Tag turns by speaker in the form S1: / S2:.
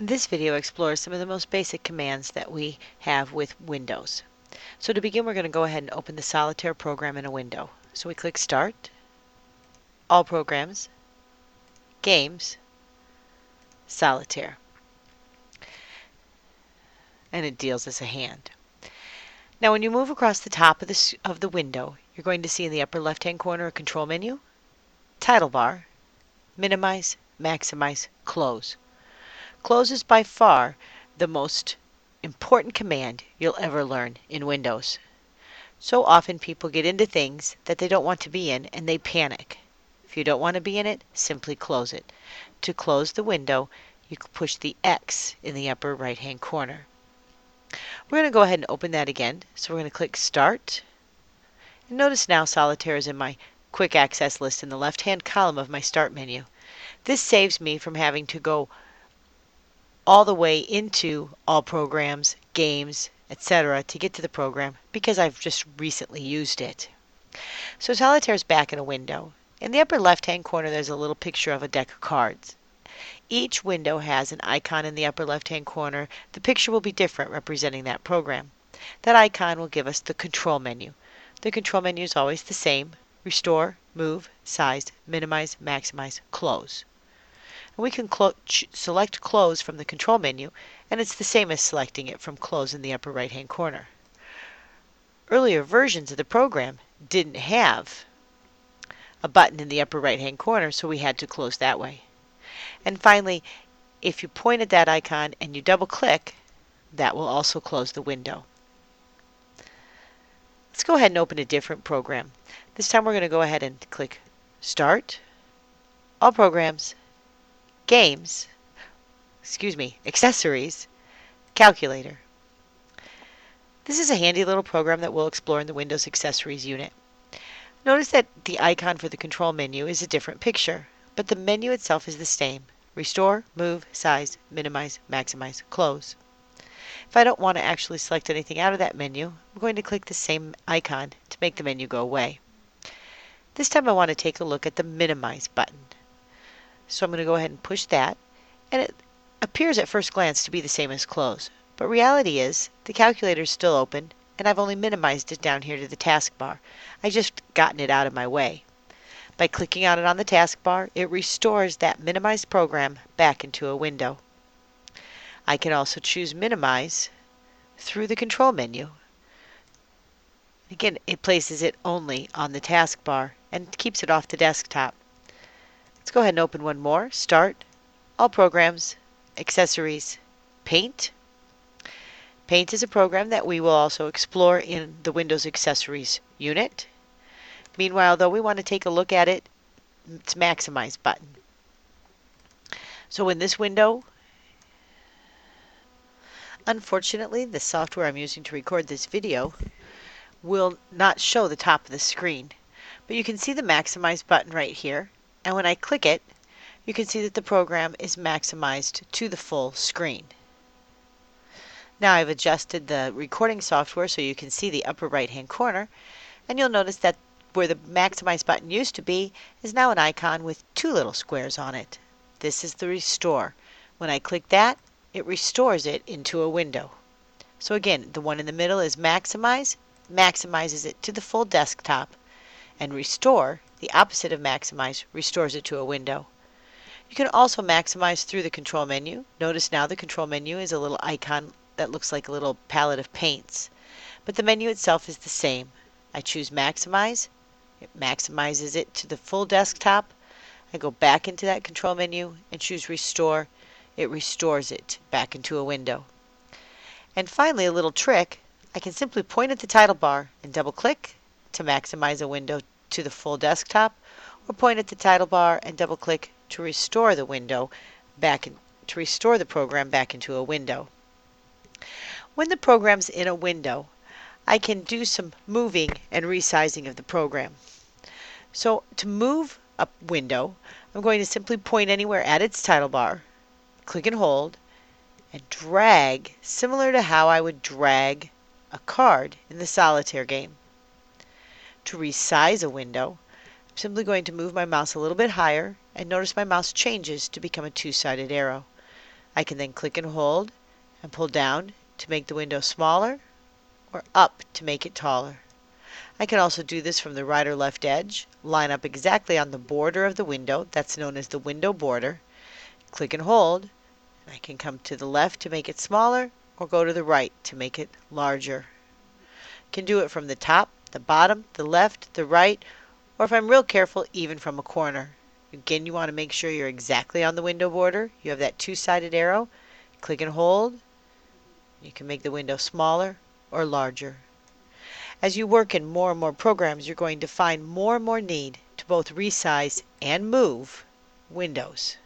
S1: This video explores some of the most basic commands that we have with Windows. So to begin, we're going to go ahead and open the Solitaire program in a window. So we click Start, All Programs, Games, Solitaire. And it deals as a hand. Now when you move across the top of the window, you're going to see in the upper left-hand corner a control menu, title bar, minimize, maximize, close. Close is by far the most important command you'll ever learn in Windows. So often people get into things that they don't want to be in and they panic. If you don't want to be in it, simply close it. To close the window, you push the X in the upper right-hand corner. We're going to go ahead and open that again. So we're going to click Start. And notice now Solitaire is in my Quick Access list in the left-hand column of my Start menu. This saves me from having to go all the way into All Programs, Games, etc. to get to the program because I've just recently used it. So Solitaire's back in a window. In the upper left-hand corner there's a little picture of a deck of cards. Each window has an icon in the upper left-hand corner. The picture will be different representing that program. That icon will give us the control menu. The control menu is always the same: restore, move, size, minimize, maximize, close. And we can select Close from the control menu, and it's the same as selecting it from Close in the upper right-hand corner. Earlier versions of the program didn't have a button in the upper right-hand corner, so we had to close that way. And finally, if you point at that icon and you double-click, that will also close the window. Let's go ahead and open a different program. This time we're going to go ahead and click Start, All Programs, Games, Accessories, Calculator. This is a handy little program that we'll explore in the Windows Accessories unit. Notice that the icon for the control menu is a different picture, but the menu itself is the same: restore, move, size, minimize, maximize, close. If I don't want to actually select anything out of that menu, I'm going to click the same icon to make the menu go away. This time I want to take a look at the minimize button. So I'm going to go ahead and push that, and it appears at first glance to be the same as close. But reality is, the calculator is still open, and I've only minimized it down here to the taskbar. I just gotten it out of my way. By clicking on it on the taskbar, it restores that minimized program back into a window. I can also choose Minimize through the control menu. Again, it places it only on the taskbar and keeps it off the desktop. Let's go ahead and open one more. Start, All Programs, Accessories, Paint. Paint is a program that we will also explore in the Windows Accessories unit. Meanwhile, though, we want to take a look at its Maximize button. So in this window, unfortunately, the software I'm using to record this video will not show the top of the screen. But you can see the Maximize button right here. And when I click it, you can see that the program is maximized to the full screen. Now I've adjusted the recording software so you can see the upper right-hand corner, and you'll notice that where the Maximize button used to be is now an icon with two little squares on it. This is the Restore. When I click that, it restores it into a window. So again, the one in the middle is Maximize, maximizes it to the full desktop, and Restore, the opposite of Maximize, restores it to a window. You can also maximize through the control menu. Notice now the control menu is a little icon that looks like a little palette of paints, but the menu itself is the same. I choose Maximize, it maximizes it to the full desktop. I go back into that control menu and choose Restore, it restores it back into a window. And finally, a little trick, I can simply point at the title bar and double click to maximize a window to the full desktop, or point at the title bar and double click to restore the program back into a window. When the program's in a window, I can do some moving and resizing of the program. So to move a window, I'm going to simply point anywhere at its title bar, click and hold, and drag, similar to how I would drag a card in the Solitaire game. To resize a window, I'm simply going to move my mouse a little bit higher, and notice my mouse changes to become a two-sided arrow. I can then click and hold and pull down to make the window smaller or up to make it taller. I can also do this from the right or left edge, line up exactly on the border of the window, that's known as the window border, click and hold, and I can come to the left to make it smaller or go to the right to make it larger. I can do it from the top, the bottom, the left, the right, or if I'm real careful, even from a corner. Again, you want to make sure you're exactly on the window border. You have that two-sided arrow. Click and hold. You can make the window smaller or larger. As you work in more and more programs, you're going to find more and more need to both resize and move windows.